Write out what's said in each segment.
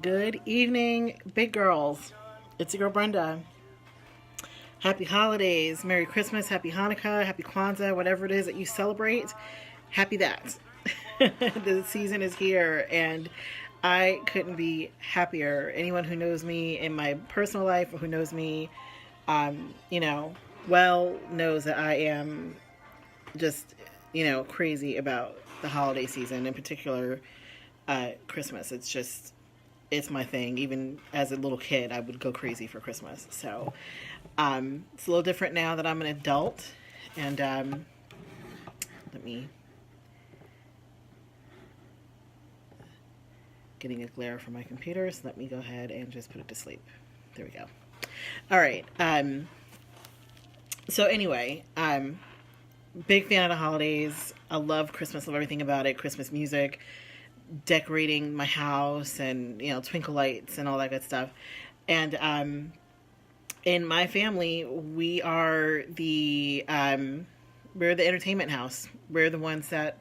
Good evening, big girls. It's your girl Brenda. Happy holidays, Merry Christmas, Happy Hanukkah, Happy Kwanzaa, whatever it is that you celebrate. Happy that. The season is here and I couldn't be happier. Anyone who knows me in my personal life or who knows me, well knows that I am just, crazy about the holiday season, in particular, Christmas. It's my thing. Even as a little kid, I would go crazy for Christmas. So, it's a little different now that I'm an adult. And, getting a glare from my computer, so let me go ahead and just put it to sleep. There we go. All right. So anyway, big fan of the holidays. I love Christmas, love everything about it. Christmas music, decorating my house, and twinkle lights and all that good stuff. And in my family, we're the entertainment house. We're the ones that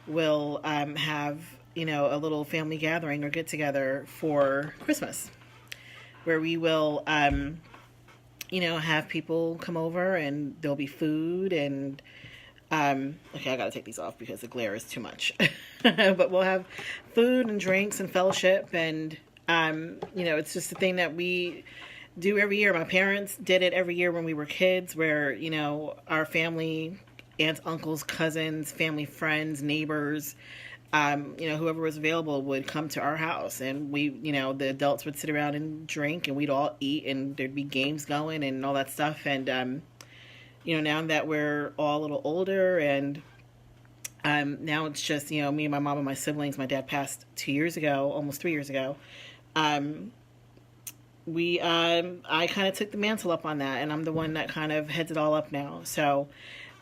will have a little family gathering or get together for Christmas, where we will have people come over and there'll be food and okay, I gotta take these off because the glare is too much. But we'll have food and drinks and fellowship, and it's just a thing that we do every year. My parents did it every year when we were kids, where our family, aunts, uncles, cousins, family, friends, neighbors, whoever was available would come to our house, and we, the adults would sit around and drink, and we'd all eat, and there'd be games going and all that stuff. And now that we're all a little older, and now it's just, me and my mom and my siblings. My dad passed 2 years ago, almost 3 years ago. I kind of took the mantle up on that, and I'm the one that kind of heads it all up now. So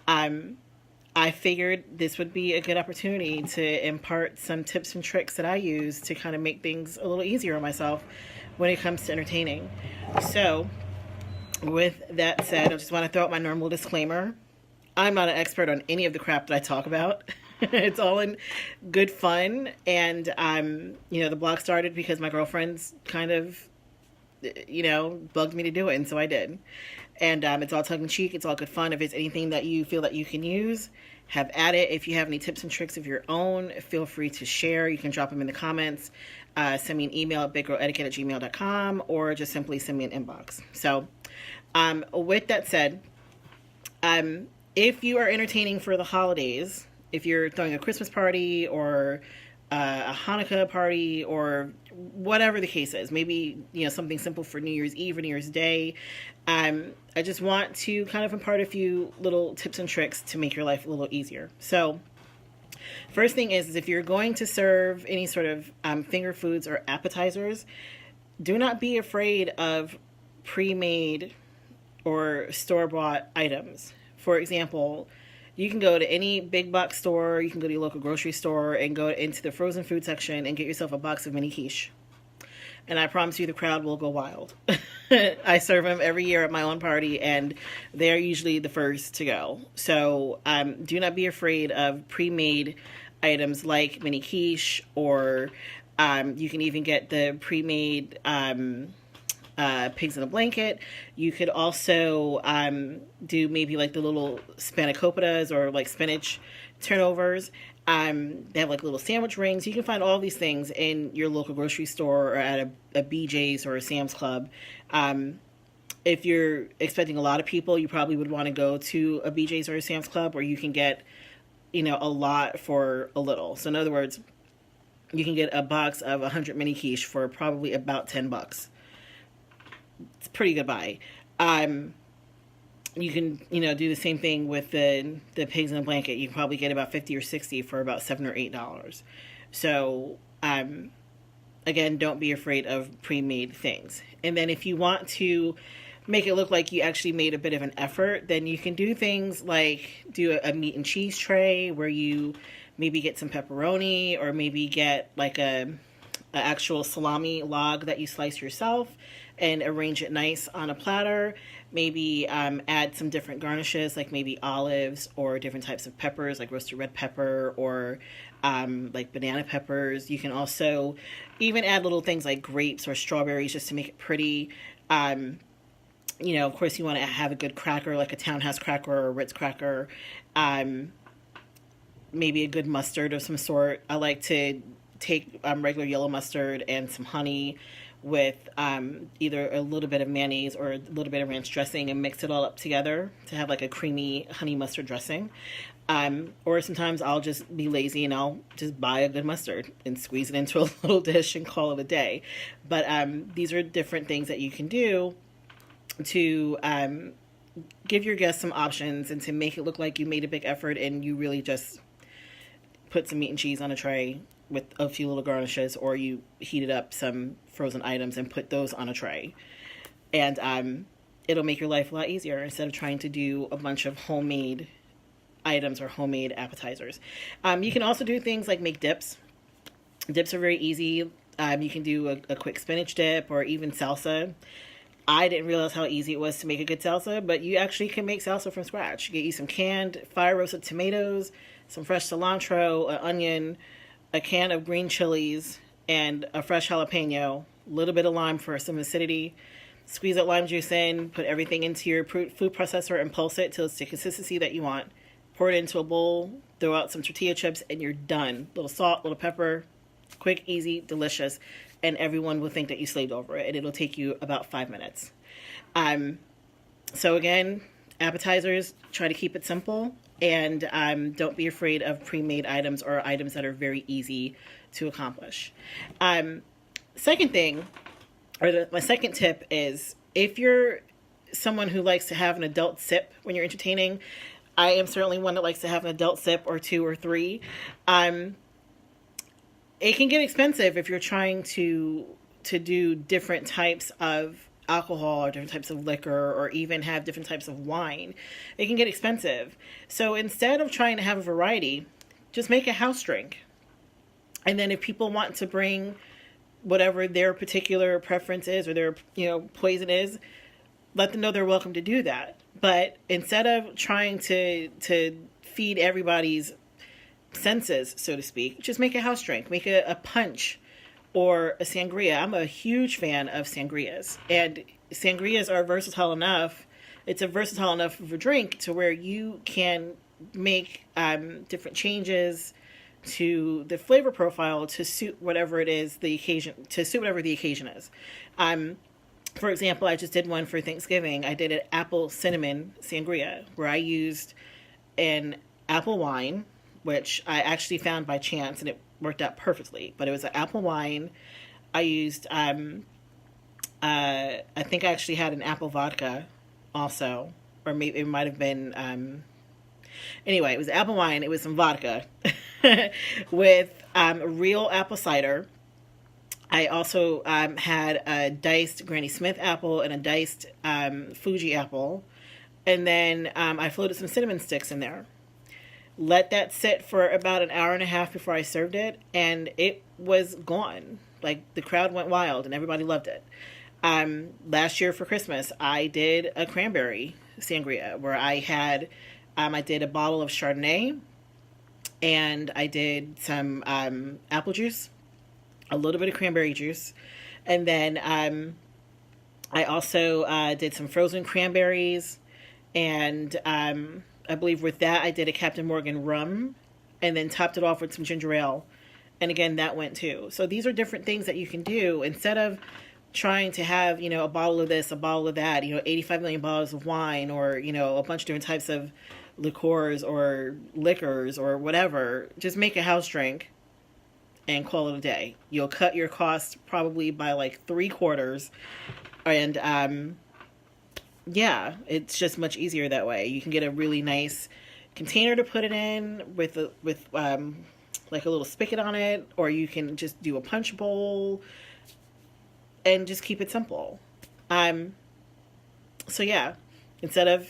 I figured this would be a good opportunity to impart some tips and tricks that I use to kind of make things a little easier on myself when it comes to entertaining. So with that said, I just want to throw out my normal disclaimer. I'm not an expert on any of the crap that I talk about. It's all in good fun. And, the blog started because my girlfriends kind of, bugged me to do it. And so I did. And it's all tongue in cheek. It's all good fun. If it's anything that you feel that you can use, have at it. If you have any tips and tricks of your own, feel free to share. You can drop them in the comments. Send me an email at bickeretiquette@gmail.com, or just simply send me an inbox. So with that said, if you are entertaining for the holidays, if you're throwing a Christmas party or a Hanukkah party or whatever the case is, maybe something simple for New Year's Eve or New Year's Day, I just want to kind of impart a few little tips and tricks to make your life a little easier. So first thing is if you're going to serve any sort of finger foods or appetizers, do not be afraid of pre-made or store-bought items. For example, you can go to any big box store, you can go to your local grocery store and go into the frozen food section and get yourself a box of mini quiche. And I promise you the crowd will go wild. I serve them every year at my own party, and they're usually the first to go. So do not be afraid of pre-made items like mini quiche, or you can even get the pre-made pigs in a blanket. You could also do maybe like the little spanakopita's or like spinach turnovers. They have like little sandwich rings. You can find all these things in your local grocery store or at a BJ's or a Sam's Club. If you're expecting a lot of people, you probably would want to go to a BJ's or a Sam's Club, where you can get, a lot for a little. So in other words, you can get a box of 100 mini quiche for probably about $10. It's a pretty good buy. You can, do the same thing with the pigs in a blanket. You can probably get about 50 or 60 for about $7 or $8. So, again, don't be afraid of pre-made things. And then if you want to make it look like you actually made a bit of an effort, then you can do things like do a meat and cheese tray where you maybe get some pepperoni, or maybe get like a actual salami log that you slice yourself and arrange it nice on a platter. Maybe add some different garnishes, like maybe olives or different types of peppers, like roasted red pepper, or like banana peppers. You can also even add little things like grapes or strawberries just to make it pretty. Of course, you want to have a good cracker, like a Townhouse cracker or a Ritz cracker. Maybe a good mustard of some sort. I like to take regular yellow mustard and some honey with either a little bit of mayonnaise or a little bit of ranch dressing and mix it all up together to have like a creamy honey mustard dressing. Or sometimes I'll just be lazy and I'll just buy a good mustard and squeeze it into a little dish and call it a day. But these are different things that you can do to give your guests some options and to make it look like you made a big effort and you really just put some meat and cheese on a tray with a few little garnishes, or you heated up some frozen items and put those on a tray. And it'll make your life a lot easier instead of trying to do a bunch of homemade items or homemade appetizers. You can also do things like make dips. Dips are very easy. You can do a quick spinach dip or even salsa. I didn't realize how easy it was to make a good salsa, but you actually can make salsa from scratch. Get you some canned fire roasted tomatoes, some fresh cilantro, an onion, a can of green chilies, and a fresh jalapeno, a little bit of lime for some acidity. Squeeze that lime juice in, put everything into your food processor and pulse it till it's the consistency that you want. Pour it into a bowl, throw out some tortilla chips, and you're done. Little salt, little pepper, quick, easy, delicious, and everyone will think that you slaved over it, and it'll take you about 5 minutes. So again, appetizers, try to keep it simple, and don't be afraid of pre-made items or items that are very easy to accomplish. Second thing, my second tip is, if you're someone who likes to have an adult sip when you're entertaining, I am certainly one that likes to have an adult sip or 2 or 3. It can get expensive if you're trying to do different types of alcohol or different types of liquor or even have different types of wine. It can get expensive. So instead of trying to have a variety, just make a house drink. And then if people want to bring whatever their particular preference is or their poison is, let them know they're welcome to do that. But instead of trying to feed everybody's senses, so to speak, just make a house drink. Make a punch or a sangria. I'm a huge fan of sangrias. And sangrias are versatile enough. It's a versatile enough of a drink to where you can make different changes to the flavor profile to suit whatever it is the occasion, to suit whatever the occasion is. For example, I just did one for Thanksgiving. I did an apple cinnamon sangria where I used an apple wine, which I actually found by chance, and it worked out perfectly. But it was an apple wine. I used, I think I actually had an apple vodka also, or maybe it might have been, anyway, it was apple wine. It was some vodka with real apple cider. I also had a diced Granny Smith apple and a diced Fuji apple. And then I floated some cinnamon sticks in there. Let that sit for about an hour and a half before I served it. And it was gone. Like, the crowd went wild and everybody loved it. Last year for Christmas, I did a cranberry sangria where I had, I did a bottle of Chardonnay and I did some apple juice, a little bit of cranberry juice, and then I also did some frozen cranberries, and I believe with that I did a Captain Morgan rum, and then topped it off with some ginger ale, and again that went too. So these are different things that you can do instead of trying to have a bottle of this, a bottle of that, 85 million bottles of wine, or a bunch of different types of liqueurs or liquors or whatever. Just make a house drink and call it a day. You'll cut your costs probably by like 3/4. And yeah, it's just much easier that way. You can get a really nice container to put it in with like a little spigot on it, or you can just do a punch bowl and just keep it simple. So yeah, instead of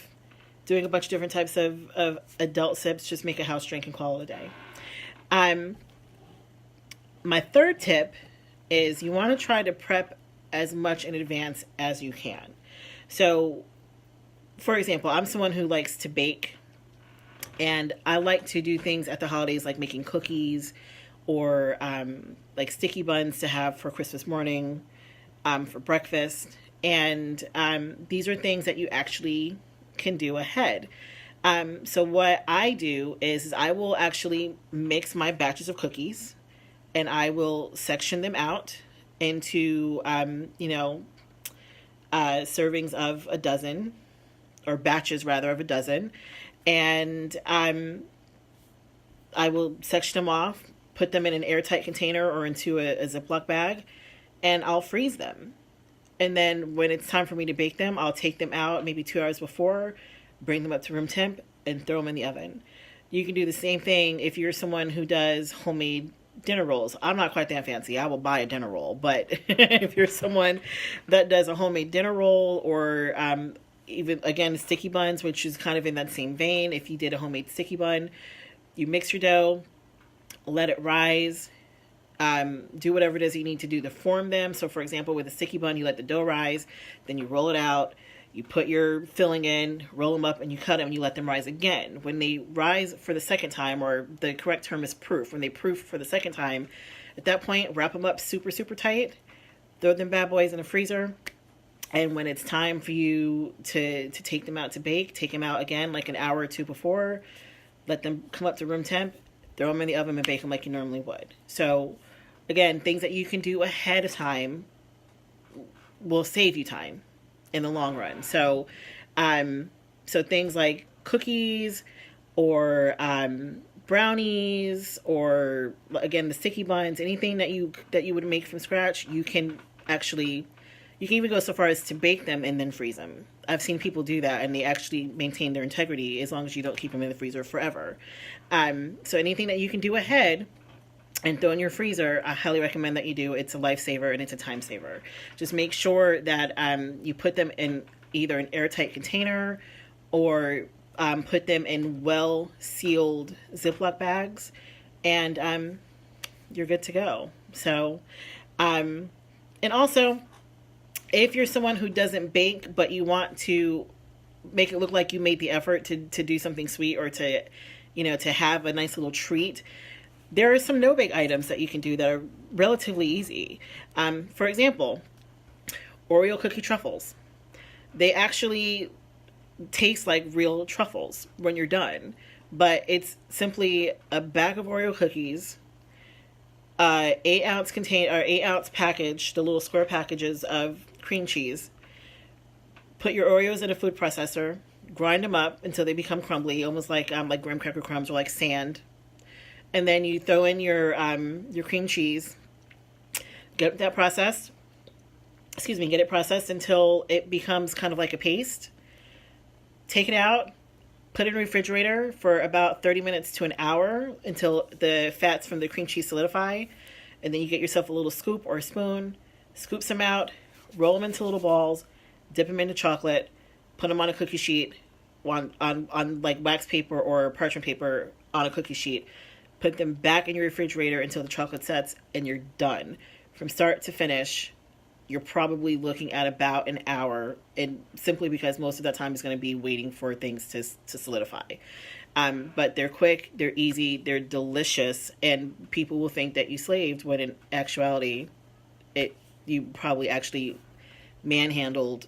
doing a bunch of different types of adult sips, just make a house drink and call it a day. My third tip is you want to try to prep as much in advance as you can. So, for example, I'm someone who likes to bake, And I like to do things at the holidays like making cookies or like sticky buns to have for Christmas morning, for breakfast. And these are things that you actually can do ahead. So what I do is I will actually mix my batches of cookies and I will section them out into, servings of a dozen, or batches rather of a dozen. And I will section them off, put them in an airtight container or into a Ziploc bag, and I'll freeze them. And then when it's time for me to bake them, I'll take them out maybe 2 hours before, bring them up to room temp, and throw them in the oven. You can do the same thing if you're someone who does homemade dinner rolls. I'm not quite that fancy. I will buy a dinner roll. But if you're someone that does a homemade dinner roll, or even, again, sticky buns, which is kind of in that same vein, if you did a homemade sticky bun, you mix your dough, let it rise, do whatever it is you need to do to form them. So, for example, with a sticky bun, you let the dough rise, then you roll it out, you put your filling in, roll them up, and you cut them, and you let them rise again. When they rise for the second time, or the correct term is proof, when they proof for the second time, at that point, wrap them up super, super tight, throw them bad boys in the freezer, and when it's time for you to take them out to bake, take them out again like an hour or two before, let them come up to room temp, throw them in the oven and bake them like you normally would. So, again, things that you can do ahead of time will save you time in the long run. So, so things like cookies or brownies, or again the sticky buns, anything that you would make from scratch, you can even go so far as to bake them and then freeze them. I've seen people do that, and they actually maintain their integrity as long as you don't keep them in the freezer forever. So anything that you can do ahead and throw in your freezer, I highly recommend that you do. It's a lifesaver and it's a time saver. Just make sure that you put them in either an airtight container or put them in well-sealed Ziploc bags, and you're good to go. So, and also, if you're someone who doesn't bake but you want to make it look like you made the effort to do something sweet, or to have a nice little treat, there are some no-bake items that you can do that are relatively easy. For example, Oreo cookie truffles. They actually taste like real truffles when you're done, but it's simply a bag of Oreo cookies, 8-ounce package, the little square packages of cream cheese. Put your Oreos in a food processor, grind them up until they become crumbly, almost like graham cracker crumbs or like sand. And then you throw in your cream cheese. Get it processed until it becomes kind of like a paste. Take it out, put it in the refrigerator for about 30 minutes to an hour until the fats from the cream cheese solidify. And then you get yourself a little scoop or a spoon, scoop some out, roll them into little balls, dip them into chocolate, put them on a cookie sheet, on like wax paper or parchment paper on a cookie sheet. Put them back in your refrigerator until the chocolate sets, and you're done. From start to finish, you're probably looking at about an hour, and simply because most of that time is going to be waiting for things to solidify. But they're quick, they're easy, they're delicious, and people will think that you slaved, when in actuality, you probably actually manhandled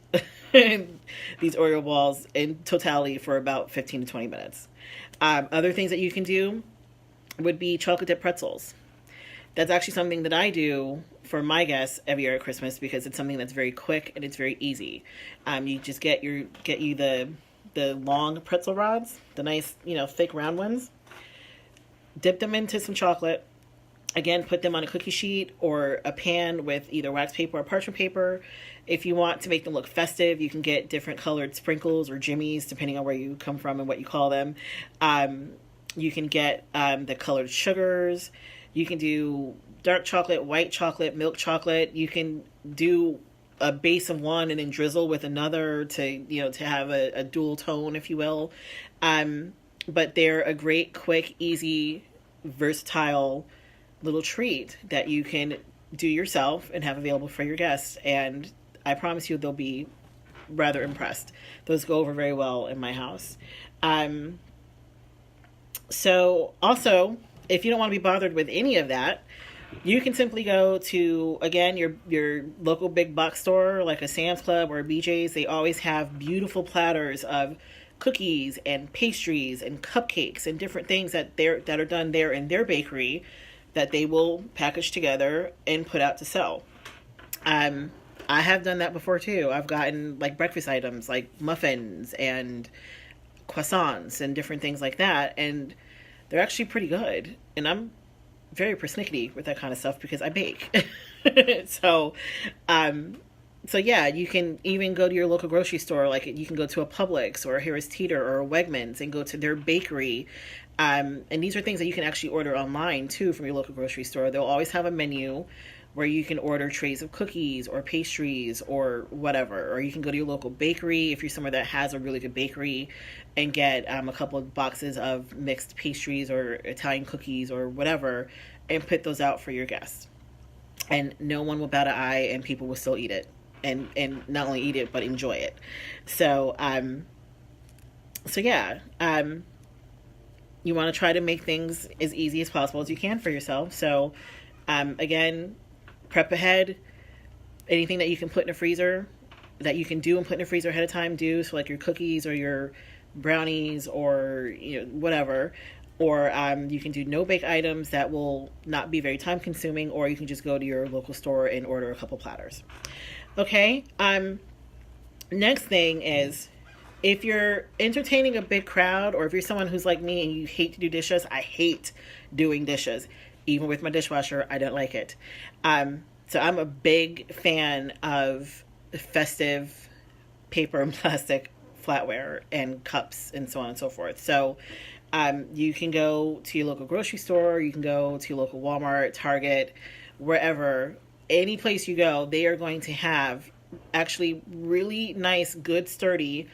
these Oreo balls in totality for about 15 to 20 minutes. Other things that you can do would be chocolate dip pretzels. That's actually something that I do for my guests every year at Christmas, because it's something that's very quick and it's very easy. You just get you the long pretzel rods, the nice, thick round ones. Dip them into some chocolate. Again, put them on a cookie sheet or a pan with either wax paper or parchment paper. If you want to make them look festive, you can get different colored sprinkles or jimmies, depending on where you come from and what you call them. You can get the colored sugars. You can do dark chocolate, white chocolate, milk chocolate. You can do a base of one and then drizzle with another to have a dual tone, if you will. But they're a great, quick, easy, versatile little treat that you can do yourself and have available for your guests. And I promise you, they'll be rather impressed. Those go over very well in my house. So also, if you don't want to be bothered with any of that, you can simply go to, again, your local big box store like a Sam's Club or a BJ's. They always have beautiful platters of cookies and pastries and cupcakes and different things that are done there in their bakery that they will package together and put out to sell. Um, I have done that before too. I've gotten like breakfast items like muffins and croissants and different things like that, and they're actually pretty good. And I'm very persnickety with that kind of stuff because I bake. so, um, so yeah, you can even go to your local grocery store. Like you can go to a Publix or a Harris Teeter or a Wegmans and go to their bakery. And these are things that you can actually order online too from your local grocery store. They'll always have a menu where you can order trays of cookies or pastries or whatever. Or you can go to your local bakery if you're somewhere that has a really good bakery and get a couple of boxes of mixed pastries or Italian cookies or whatever and put those out for your guests. And no one will bat an eye and people will still eat it. And not only eat it, but enjoy it. So, so yeah, you want to try to make things as easy as possible as you can for yourself. So, again, prep ahead. Anything that you can put in a freezer, that you can do and put in a freezer ahead of time, do. So like your cookies or your brownies or whatever. Or you can do no bake items that will not be very time consuming, or you can just go to your local store and order a couple platters. Okay. Next thing is, if you're entertaining a big crowd, or if you're someone who's like me and you hate to do dishes, I hate doing dishes. Even with my dishwasher, I don't like it. So I'm a big fan of festive paper and plastic flatware and cups and so on and so forth. So you can go to your local grocery store, you can go to your local Walmart, Target, wherever, any place you go, they are going to have actually really nice, good, sturdy,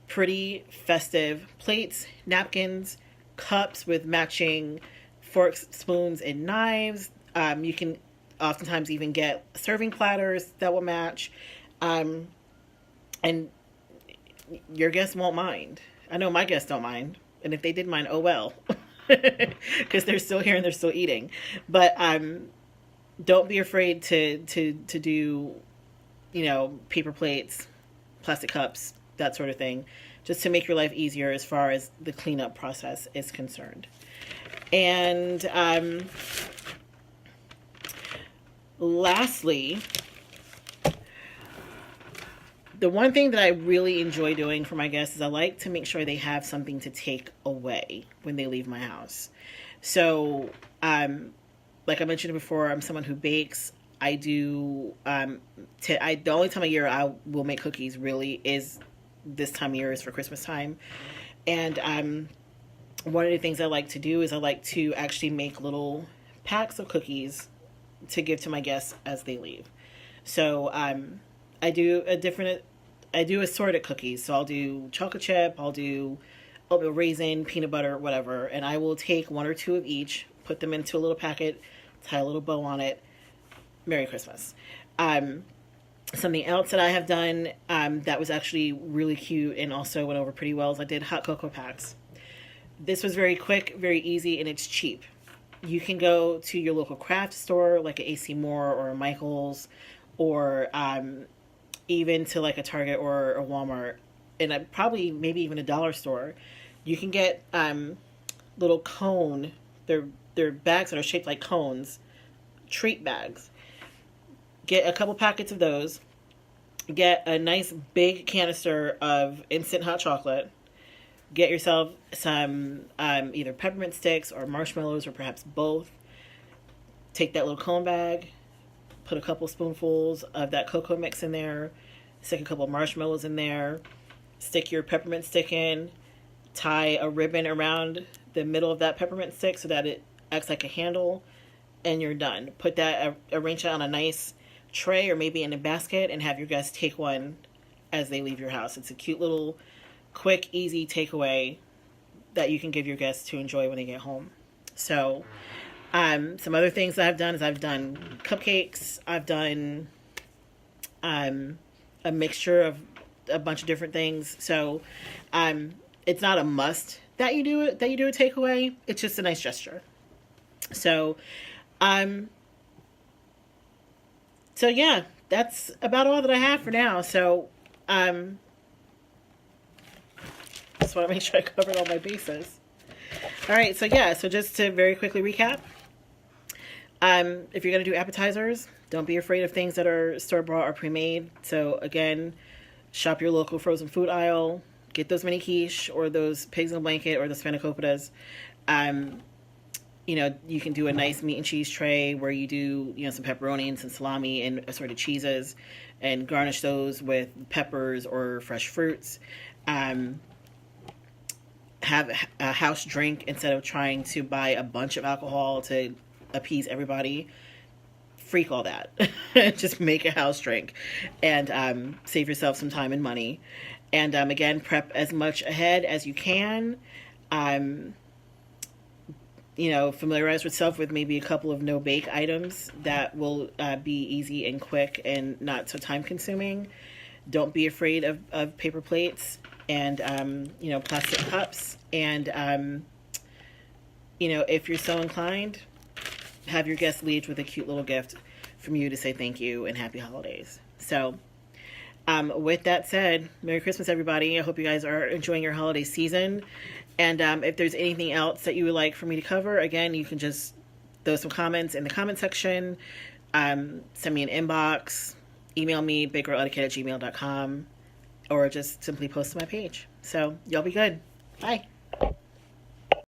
pretty festive plates, napkins, cups with matching forks, spoons, and knives. You can oftentimes even get serving platters that will match. And your guests won't mind. I know my guests don't mind. And if they did mind, oh well. Because they're still here and they're still eating. But don't be afraid to do, paper plates, plastic cups, that sort of thing, just to make your life easier as far as the cleanup process is concerned. And lastly, the one thing that I really enjoy doing for my guests is I like to make sure they have something to take away when they leave my house. So, like I mentioned before, I'm someone who bakes. I do, the only time of year I will make cookies really is this time of year, is for Christmas time. And one of the things I like to do is I like to actually make little packs of cookies to give to my guests as they leave. So I do assorted cookies. So I'll do chocolate chip, I'll do oatmeal raisin, peanut butter, whatever. And I will take one or two of each, put them into a little packet, tie a little bow on it. Merry Christmas. Something else that I have done that was actually really cute and also went over pretty well is I did hot cocoa packs. This was very quick, very easy, and it's cheap. You can go to your local craft store like a AC Moore or a Michael's, or even to like a Target or a Walmart, and probably maybe even a dollar store. You can get little cone, they're bags that are shaped like cones, treat bags. Get a couple packets of those. Get a nice big canister of instant hot chocolate. Get yourself some either peppermint sticks or marshmallows or perhaps both. Take that little cone bag, put a couple spoonfuls of that cocoa mix in there, stick a couple marshmallows in there, stick your peppermint stick in, tie a ribbon around the middle of that peppermint stick so that it acts like a handle, and you're done. Put that, arrange that on a nice tray or maybe in a basket and have your guests take one as they leave your house. It's a cute little, quick, easy takeaway that you can give your guests to enjoy when they get home. So, some other things that I've done is I've done cupcakes. I've done a mixture of a bunch of different things. So, it's not a must that you do it, that you do a takeaway. It's just a nice gesture. So, um, so yeah, that's about all that I have for now. So, just want to make sure I covered all my bases. All right, so yeah, so just to very quickly recap, if you're gonna do appetizers, don't be afraid of things that are store-bought or pre-made. So again, shop your local frozen food aisle, get those mini quiche or those pigs in a blanket or the spanakopita's. You know, you can do a nice meat and cheese tray where you do, you know, some pepperoni and some salami and assorted cheeses and garnish those with peppers or fresh fruits. Have a house drink instead of trying to buy a bunch of alcohol to appease everybody. Freak all that. Just make a house drink and save yourself some time and money. And again, prep as much ahead as you can. You know, familiarize yourself with maybe a couple of no-bake items that will be easy and quick and not so time-consuming. Don't be afraid of paper plates and, you know, plastic cups. And, you know, if you're so inclined, have your guests leave with a cute little gift from you to say thank you and happy holidays. So, with that said, Merry Christmas, everybody. I hope you guys are enjoying your holiday season. And if there's anything else that you would like for me to cover, again, you can just throw some comments in the comment section. Send me an inbox. Email me, bickeretiquette@gmail.com. Or just simply post to my page. So, y'all be good. Bye.